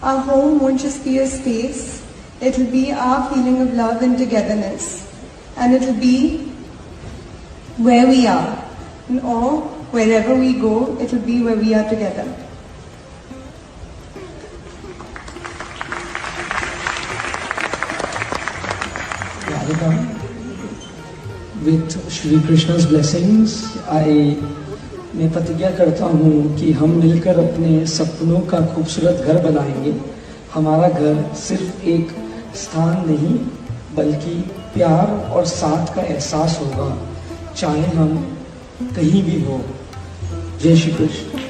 Our home won't just be a space, it'll be our feeling of love and togetherness. And it'll be where we are, or wherever we go, it'll be where we are together. Radhika, with Shri Krishna's blessings, मैं प्रतिज्ञा करता हूँ कि हम मिलकर अपने सपनों का खूबसूरत घर बनाएंगे। हमारा घर सिर्फ एक स्थान नहीं बल्कि प्यार और साथ का एहसास होगा, चाहे हम कहीं भी हो। जय Shri Krishna.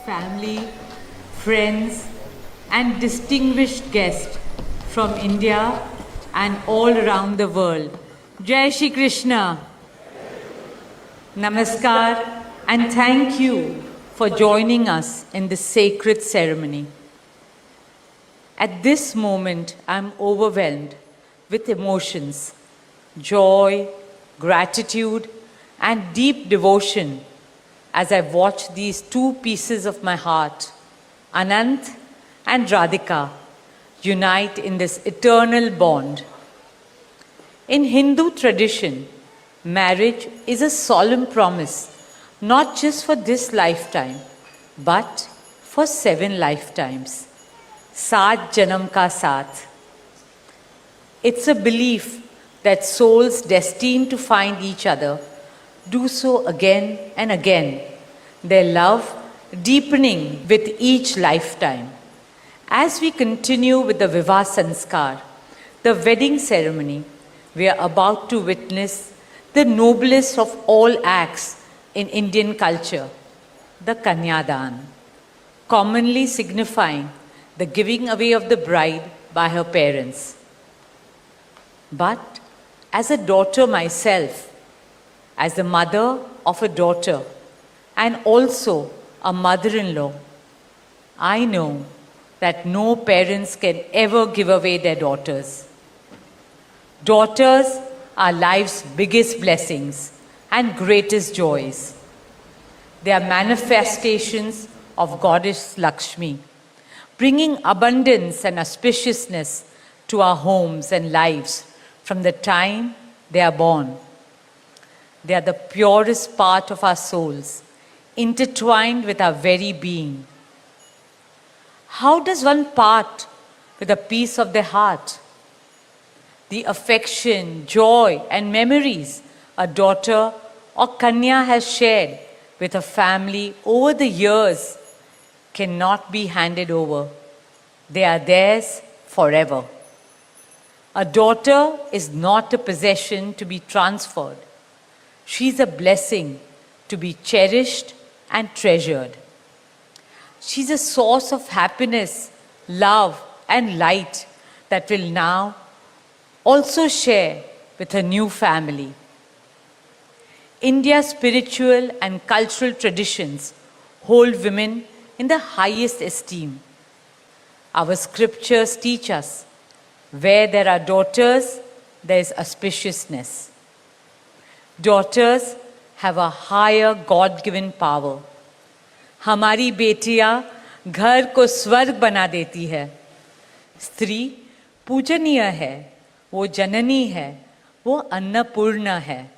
Family, friends and distinguished guests from India and all around the world. Jai Shri Krishna. Namaskar and thank you for joining us in this sacred ceremony. At this moment, I am overwhelmed with emotions, joy, gratitude and deep devotion as I watch these two pieces of my heart, Anant and Radhika, unite in this eternal bond. In Hindu tradition, marriage is a solemn promise, not just for this lifetime, but for 7 lifetimes. Saat Janam Ka Saath. It's a belief that souls destined to find each other do so again and again, their love deepening with each lifetime. As we continue with the Vivah Sanskar, the wedding ceremony, we are about to witness the noblest of all acts in Indian culture, the Kanyadan, commonly signifying the giving away of the bride by her parents. But as a daughter myself, as the mother of a daughter and also a mother-in-law, I know that no parents can ever give away their daughters. Daughters are life's biggest blessings and greatest joys. They are manifestations of Goddess Lakshmi, bringing abundance and auspiciousness to our homes and lives from the time they are born. They are the purest part of our souls, intertwined with our very being. How does one part with a piece of the heart? The affection, joy, and memories a daughter or Kanya has shared with her family over the years cannot be handed over. They are theirs forever. A daughter is not a possession to be transferred. She is a blessing to be cherished and treasured. She is a source of happiness, love, and light that will now also share with her new family. India's spiritual and cultural traditions hold women in the highest esteem. Our scriptures teach us, where there are daughters, there is auspiciousness. Daughters have a higher God-given power. हमारी बेटियां घर को स्वर्ग बना देती है. स्त्री पूजनीय है, वो जननी है, वो अन्नपूर्णा है.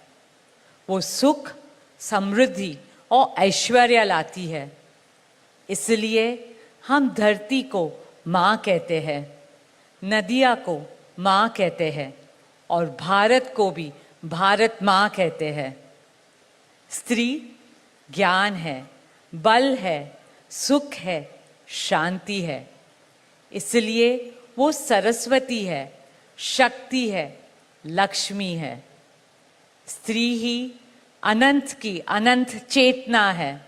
वो सुख, समृद्धि और ऐश्वर्य लाती है. इसलिए हम धरती को माँ कहते हैं, नदिया को माँ कहते हैं और भारत को भी भारत माँ कहते हैं. स्त्री ज्ञान है, बल है, सुख है, शांति है. इसलिए वो सरस्वती है, शक्ति है, लक्ष्मी है. स्त्री ही अनंत की अनंत चेतना है.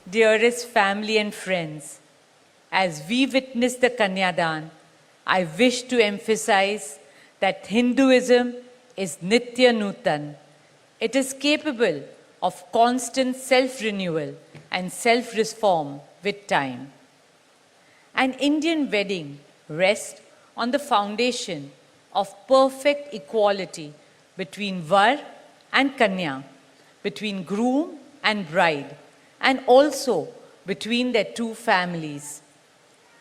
Dearest family and friends, as we witness the Kanyadan, I wish to emphasize that Hinduism is Nitya Nutan. It is capable of constant self-renewal and self-reform with time. An Indian wedding rests on the foundation of perfect equality between Var and Kanya, between groom and bride, and also between their two families.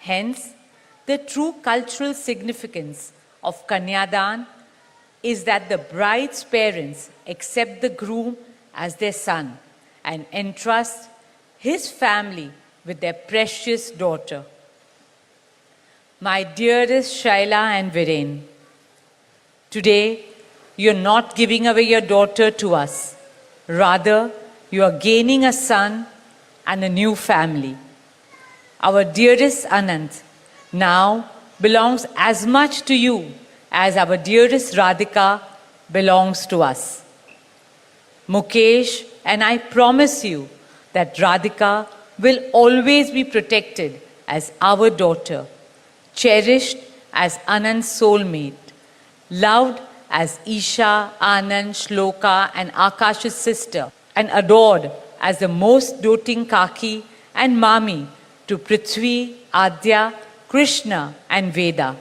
Hence, the true cultural significance of Kanyadan is that the bride's parents accept the groom as their son and entrust his family with their precious daughter. My dearest Shaila and Viren, today you're not giving away your daughter to us. Rather, you are gaining a son and a new family. Our dearest Anant now belongs as much to you as our dearest Radhika belongs to us. Mukesh and I promise you that Radhika will always be protected as our daughter, cherished as Anand's soulmate, loved as Isha, Anand, Shloka and Akash's sister, and adored as the most doting Kaki and Mami to Prithvi, Adya, Krishna and Veda.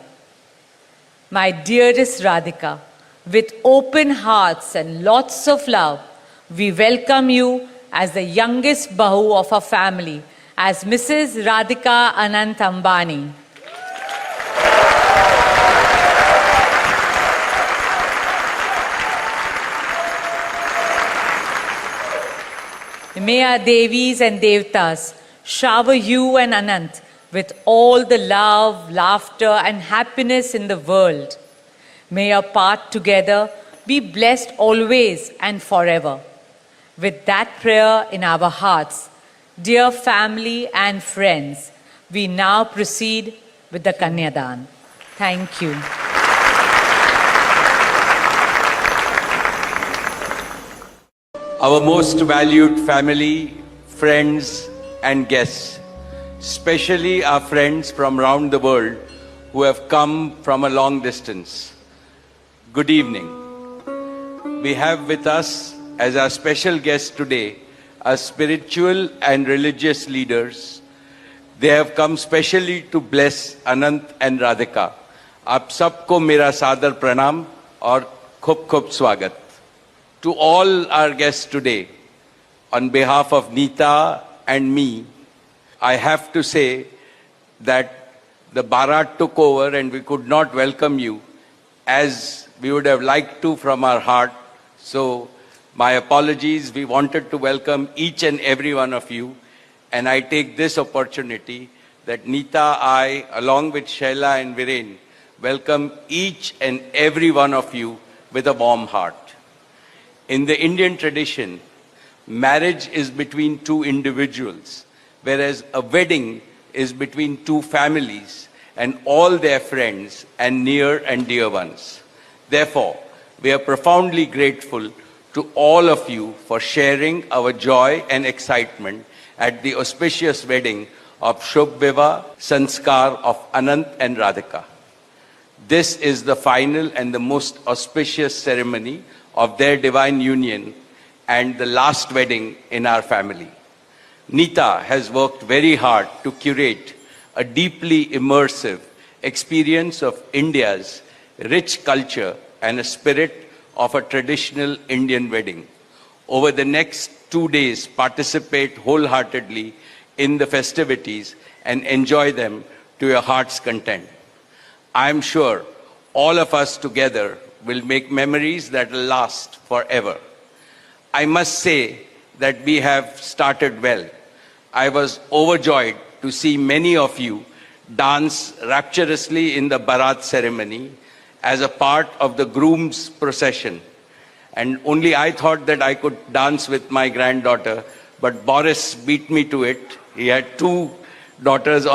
My dearest Radhika, with open hearts and lots of love, we welcome you as the youngest Bahu of our family, as Mrs. Radhika Anant Ambani. May our Devis and Devtas shower you and Anant with all the love, laughter and happiness in the world. May your path together be blessed always and forever. With that prayer in our hearts, dear family and friends, we now proceed with the Kanyadan. Thank you. Our most valued family, friends and guests, especially our friends from around the world who have come from a long distance. Good evening. We have with us as our special guests today our spiritual and religious leaders. They have come specially to bless Anant and Radhika, आप सबको मेरा सादर प्रणाम और खूब खूब स्वागत. To all our guests today, on behalf of Neeta and me, I have to say that the Bharat took over and we could not welcome you as we would have liked to from our heart. So my apologies. We wanted to welcome each and every one of you, and I take this opportunity that Neeta, I, along with Shaila and Viren, welcome each and every one of you with a warm heart. In the Indian tradition, marriage is between two individuals, whereas a wedding is between two families and all their friends and near and dear ones. Therefore, we are profoundly grateful to all of you for sharing our joy and excitement at the auspicious wedding of Shubh Vivah Sanskar of Anant and Radhika. This is the final and the most auspicious ceremony of their divine union and the last wedding in our family. Neeta has worked very hard to curate a deeply immersive experience of India's rich culture and a spirit of a traditional Indian wedding. Over the next 2 days, participate wholeheartedly in the festivities and enjoy them to your heart's content. I am sure all of us together will make memories that will last forever. I must say that we have started well. I was overjoyed to see many of you dance rapturously in the Bharat ceremony as a part of the groom's procession. And only I thought that I could dance with my granddaughter, but Boris beat me to it. He had 2 daughters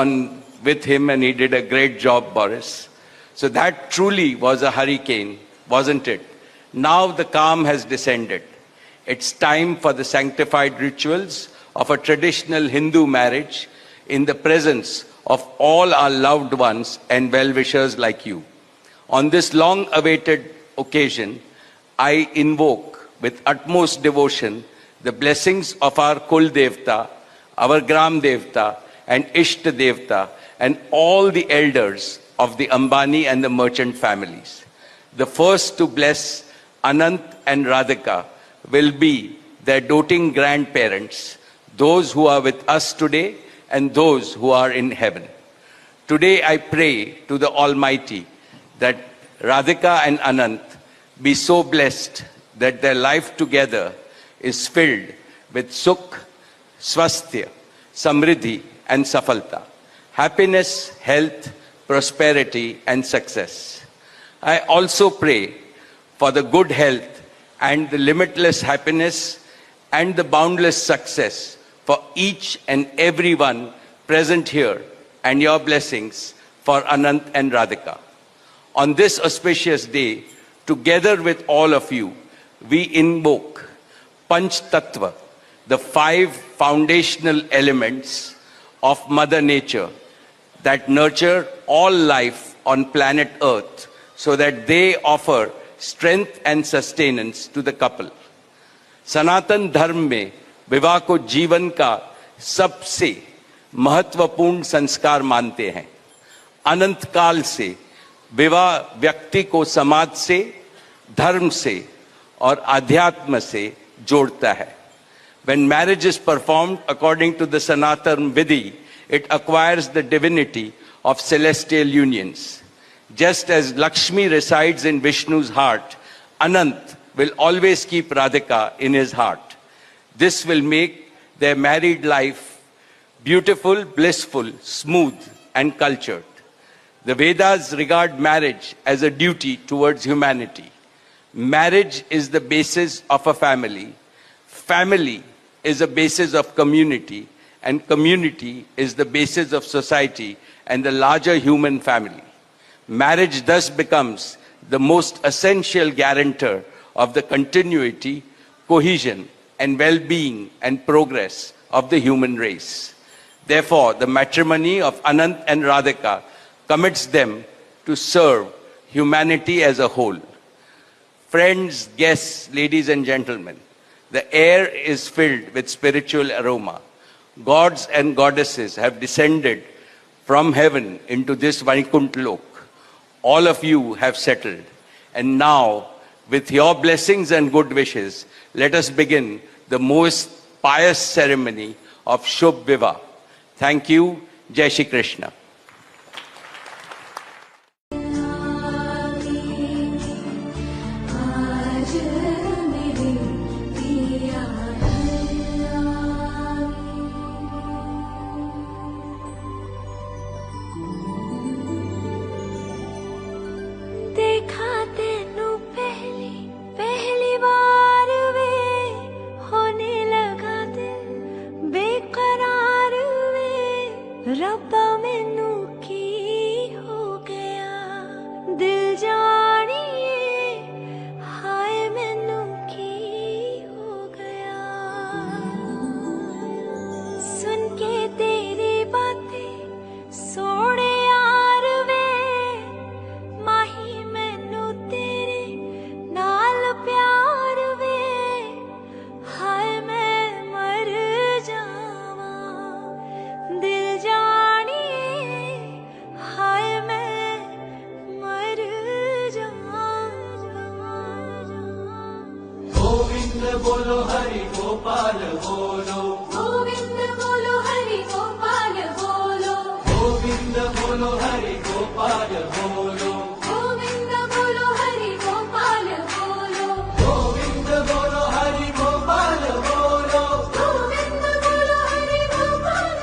with him and he did a great job, Boris. So that truly was a hurricane, wasn't it? Now the calm has descended. It's time for the sanctified rituals of a traditional Hindu marriage in the presence of all our loved ones and well-wishers like you. On this long-awaited occasion, I invoke with utmost devotion the blessings of our Kul Devta, our Gram Devta, and Ishta Devta, and all the elders of the Ambani and the merchant families. The first to bless Anant and Radhika will be their doting grandparents, those who are with us today and those who are in heaven. Today I pray to the Almighty that Radhika and Anant be so blessed that their life together is filled with Sukh, Swasthya, Samriddhi and Safalta, happiness, health, prosperity and success. I also pray for the good health and the limitless happiness and the boundless success for each and every one present here, and your blessings for Anant and Radhika. On this auspicious day, together with all of you, we invoke Panch Tattva, the 5 foundational elements of Mother Nature that nurture all life on planet Earth so that they offer strength and sustenance to the couple. सनातन धर्म में विवाह को जीवन का सबसे महत्वपूर्ण संस्कार मानते हैं. अनंत काल से विवाह व्यक्ति को समाज से, धर्म से और आध्यात्म से जोड़ता है. When marriage is performed according to the Sanatan Vidhi, it acquires the divinity of celestial unions. Just as Lakshmi resides in Vishnu's heart, Anant will always keep Radhika in his heart. This will make their married life beautiful, blissful, smooth, and cultured. The Vedas regard marriage as a duty towards humanity. Marriage is the basis of a family. Family is a basis of community, and community is the basis of society and the larger human family. Marriage thus becomes the most essential guarantor of the continuity, cohesion, and well-being and progress of the human race. Therefore, the matrimony of Anant and Radhika commits them to serve humanity as a whole. Friends, guests, ladies and gentlemen, the air is filled with spiritual aroma. Gods and goddesses have descended from heaven into this Vaikuntha Lok. all of you have settled. And now, with your blessings and good wishes, let us begin the most pious ceremony of Shubh Vivah. Thank you. Jai Shri Krishna. रब्बा मैनू की हो गया दिल जानिए हाय मैनू की हो गया सुन के तेरी बातें सोने यार वे माही मैनू तेरे नाल प्यार वे हाय मैं मर जावा दिल बोलो हरि गोपाल बोलो गोविंद बोलो हरि गोपाल बोलो गोविंद बोलो हरि गोपाल बोलो गोविंद बोलो हरि गोपाल बोलो गोविंद बोलो हरि गोपाल बोलो गोविंद बोलो हरि गोपाल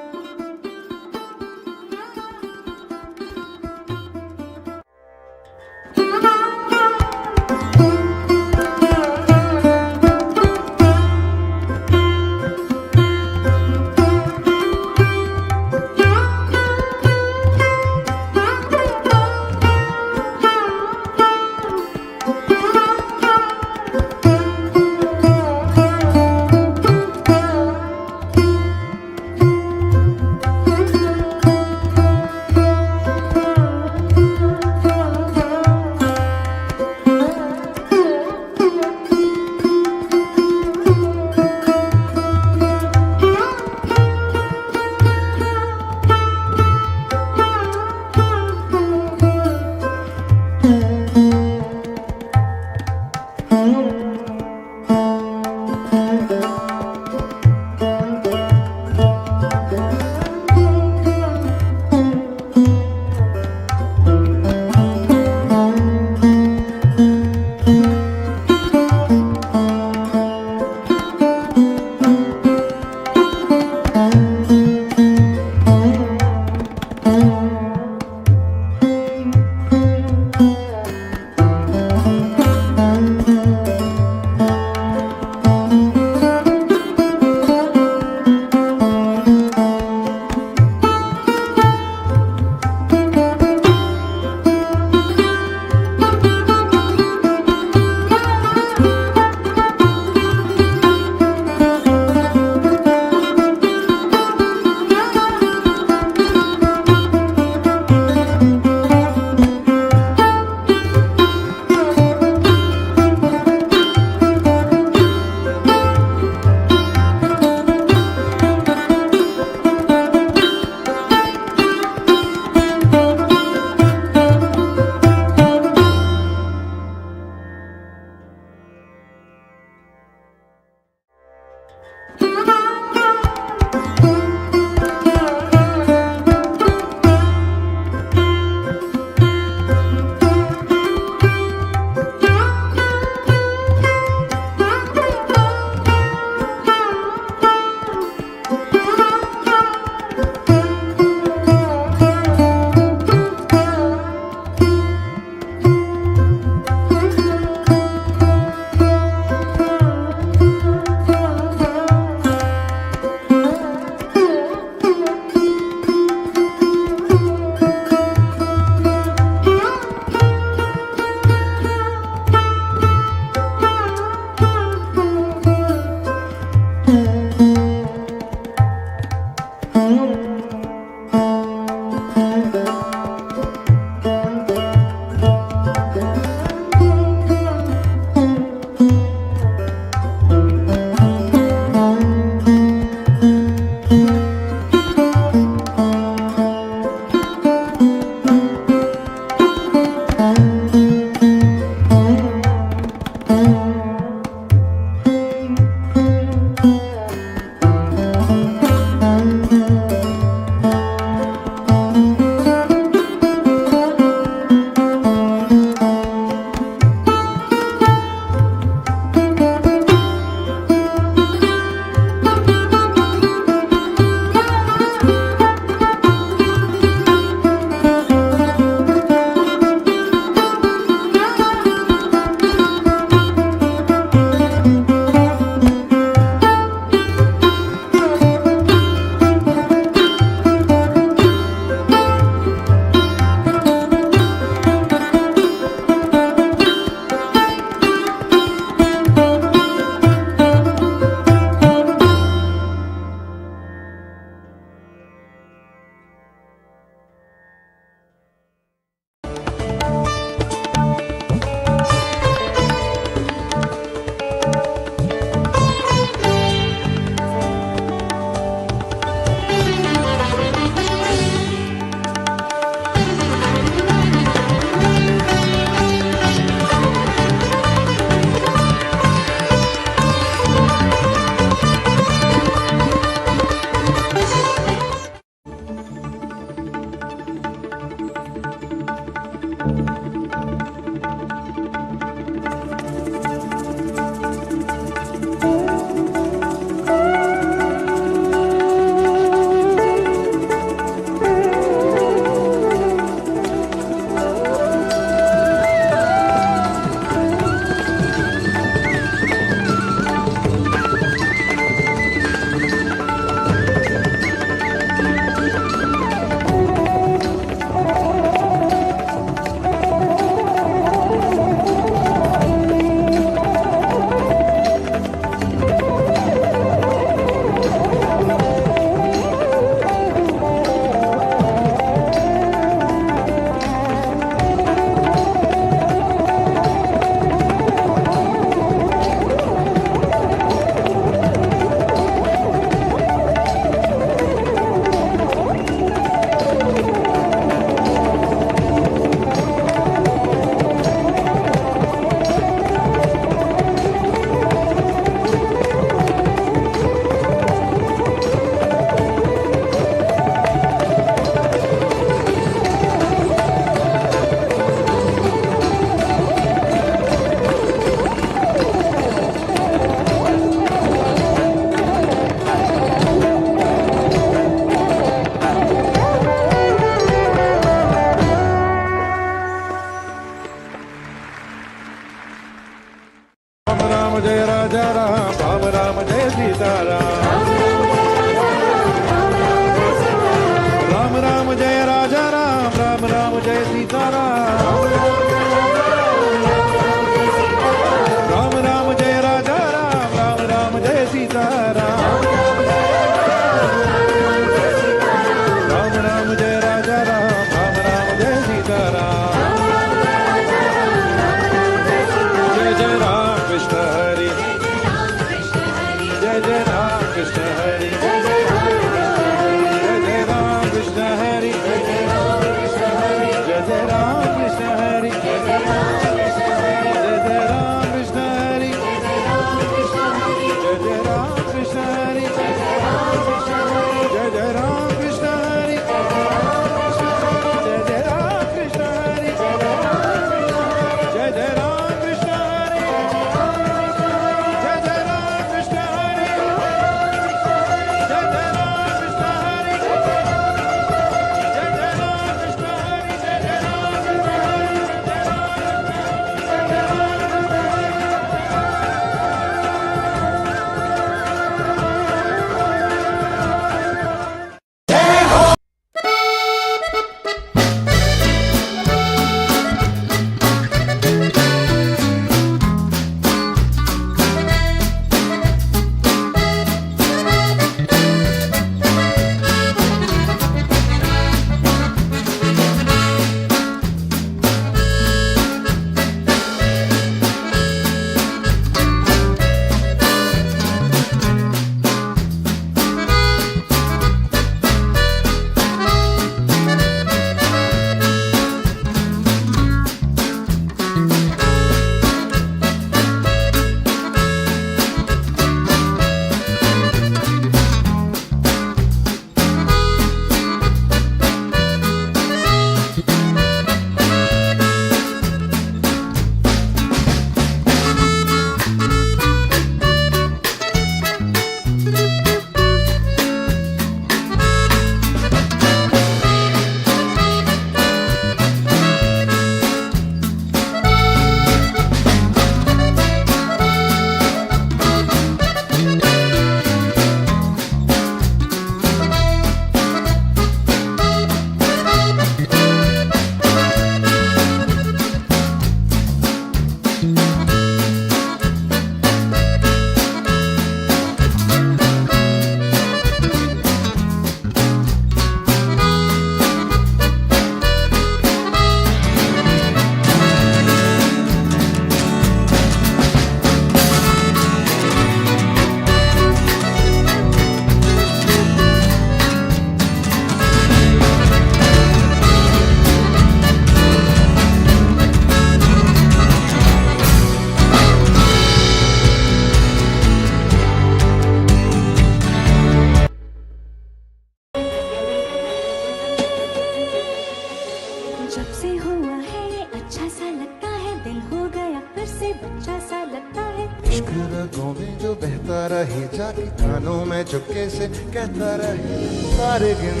लगता है, दिल हो गया फिर से बच्चा सा लगता है। इश्क रगों में जो बहता रहे, जाके कानों में चुपके से कहता रहे, तारे गिन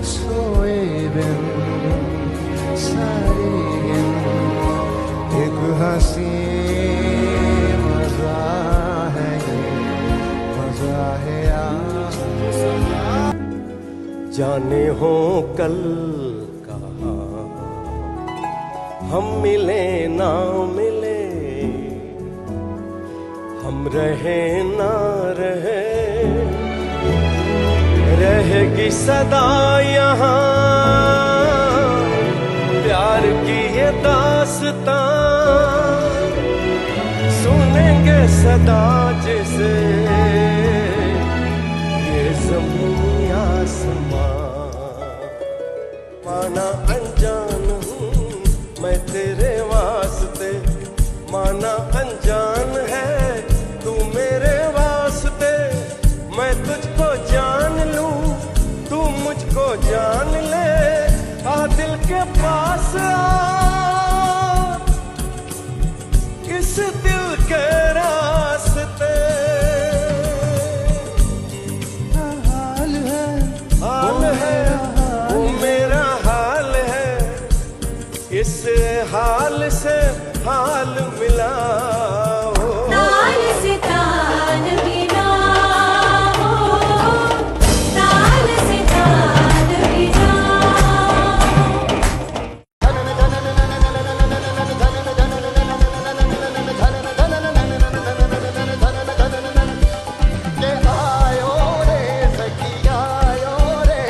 सोए बिन सारे गिन, एक हंसी मजा है ये, मजा है यार। जाने हो कल कहाँ हम मिले ना मिले, हम रहे ना रहे, रहेगी सदा यहाँ प्यार की ये दास्तां, सुनेंगे सदा जिसे ये ज़मीन आसमां। माना अनजान हूँ मैं तेरे वास्ते, माना अनजान है तू मेरे वास्ते, मैं तुझको जान लूं तू मुझको जान ले, आ दिल के पास आ इस दिल के रास्ते। हाल है वो मेरा हाल है, इस हाल से हाल मिला हो। ताल से ताल मिला हो, ताल से ताल मिला। के आयो रे सखिया आयो रे,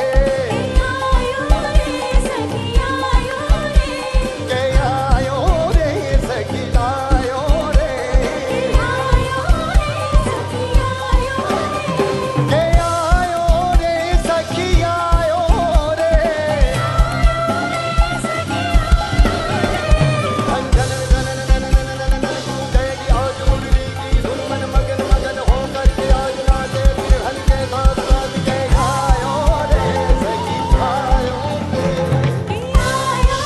आयो रे सखिया आयो रे, के आयो रे सखिया आयो रे, आयो रे सखिया आयो रे, के आयो रे सखिया आयो रे। जाएगी आज मुरली की धुन मन मगन मगन होकर के, आज नाचे फिर हल्के साथ साथ, के आयो रे सखिया आयो रे, के आयो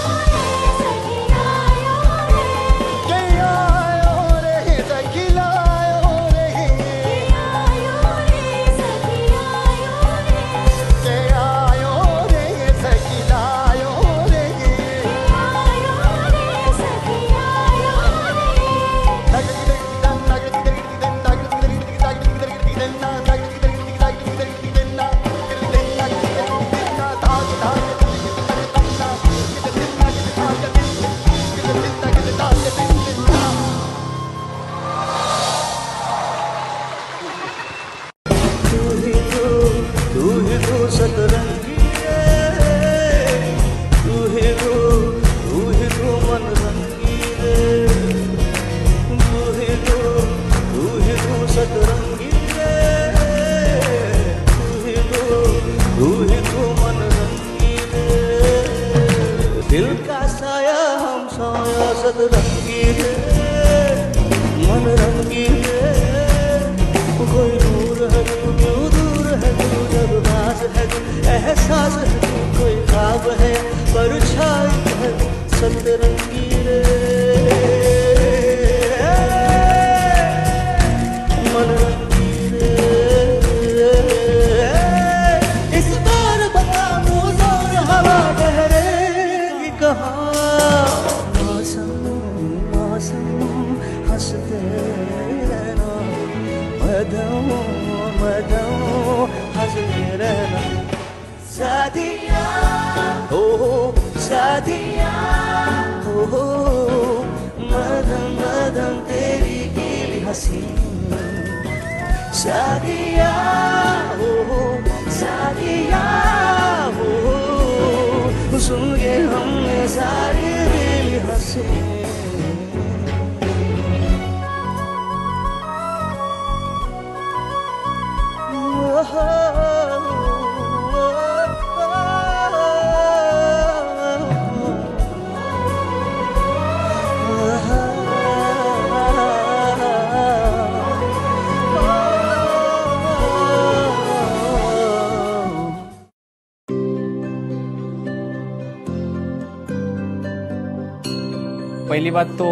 रे सखिया आयो रे, के आयो रे सखिया आयो रे। तू ही तो सतरंगी रे, तू ही तो मन रंगी रे, तू ही तो सतरंगी रे, तू ही तो मन रंगी रे, दिल का साया हम साया सतरंगी रे, मन रंगी रे, कोई दूर है तू क्यों दूर है तू, जब राज है तू एहसास है तू, कोई ख्वाब है परछाई है सतरंगी रे, मन रंगी रे। इस बार बता मोर हवा ठहरेगी कहाँ, मौसम मौसम हंसते रहना, मदम मदम हंसते रहना। सादिया हो सादिया हो, मदम मदम तेरी गीली हंसी, सादिया हो सादिया हो, सुन के हमने सारी गीली हंसी। पहली बात तो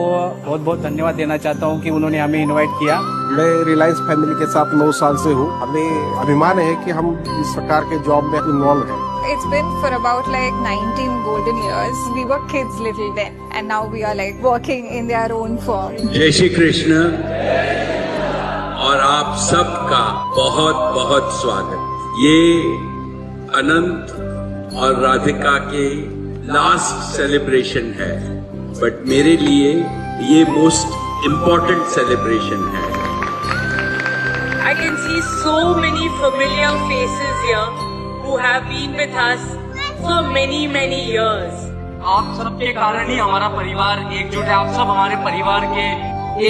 बहुत बहुत धन्यवाद देना चाहता हूँ कि उन्होंने हमें इनवाइट किया। मैं रिलायंस फैमिली के साथ 9 साल से हूँ। हमें अभिमान है कि हम इस प्रकार के जॉब में इन्वॉल्व हैं। It's been for about like 19 golden years. We were kids little then, and now we are like working in their own firm. जय श्री कृष्ण और आप सबका बहुत बहुत स्वागत। ये अनंत और राधिका के लास्ट सेलिब्रेशन है, बट मेरे लिए ये मोस्ट इम्पोर्टेंट सेलिब्रेशन है। I can see so many familiar faces here who have been with us for many years. आप सबके कारण ही हमारा परिवार एकजुट है। आप सब हमारे परिवार के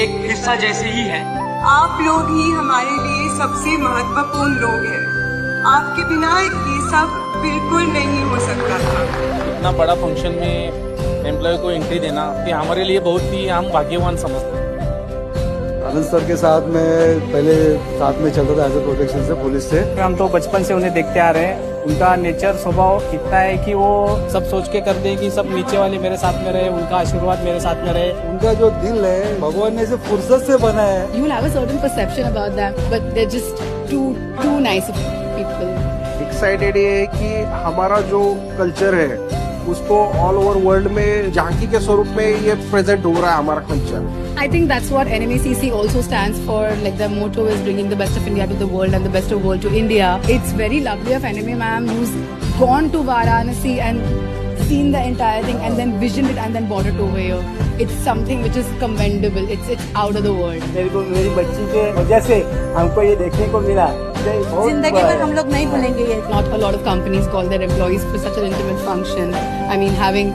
एक हिस्सा जैसे ही है। आप लोग ही हमारे लिए सबसे महत्वपूर्ण लोग हैं। आपके बिना ये सब बिल्कुल नहीं हो सकता था। इतना बड़ा फंक्शन में एम्प्लॉय को एंट्री देना कि हमारे लिए बहुत ही हम भाग्यवान समझते हैं। आनंद सर के साथ में पहले साथ में चलता था एज ए प्रोटेक्शन से, पुलिस से। हम तो बचपन से उन्हें देखते आ रहे हैं। उनका नेचर स्वभाव इतना है कि वो सब सोच के कर दे कि सब नीचे वाले मेरे साथ में रहे, उनका आशीर्वाद मेरे साथ में रहे। उनका जो दिल है भगवान ने इसे फुर्सत से बनाया है। You will have a certain perception about them, but they're just too nice people. Excited ये है कि हमारा जो कल्चर है उसको ऑल ओवर वर्ल्ड में झांकी के स्वरूप में ये प्रेजेंट हो रहा है हमारा culture. I think that's what NMACC also stands for. Like the motto is bringing the best of India to the world and the best of world to India. It's very lovely of NMA ma'am who's gone to Varanasi and seen the entire thing and then visioned it and then brought it over here. It's something which is commendable. It's out of the world. मेरे को मेरी बच्ची के वजह से हमको ये देखने को मिला। जिंदगी भर हम लोग नहीं भूलेंगे ये. Not a lot of companies call their employees for such an intimate function. I mean, having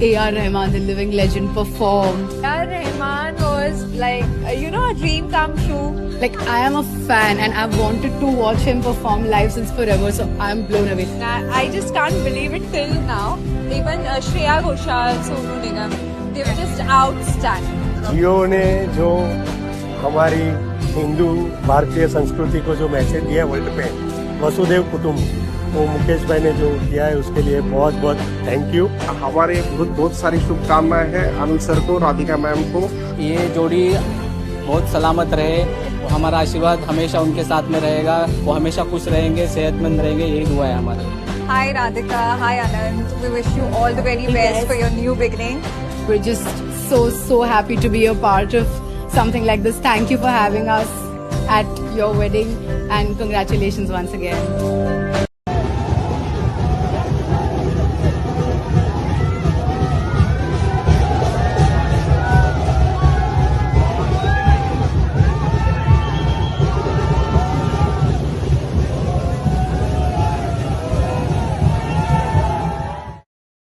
A.R. Rahman, the living legend, perform. A.R. Rahman was like, a dream come true. Like, I am a fan and I've wanted to watch him perform live since forever, so I'm blown away. I just can't believe it till now. Even Shreya Ghoshal, Sonu Nigam, they were just outstanding. जियो ने जो हमारी हिंदू भारतीय संस्कृति को जो message दिया है world पे, वसुदेव कुटुंब, वो मुकेश भाई ने जो किया है उसके लिए बहुत बहुत थैंक यू। हमारे बहुत सारी शुभकामनाएं हैं आनंद सर को, राधिका मैम को। ये जोड़ी बहुत सलामत रहे, हमारा आशीर्वाद हमेशा उनके साथ में रहेगा। वो हमेशा खुश रहेंगे, सेहतमंद रहेंगे, यही दुआ है हमारी। Hi Radhika, hi Anand. We wish you all the very best for your new beginning. We're just so happy to be a part of something like this. Thank you for having us at your wedding and congratulations once again.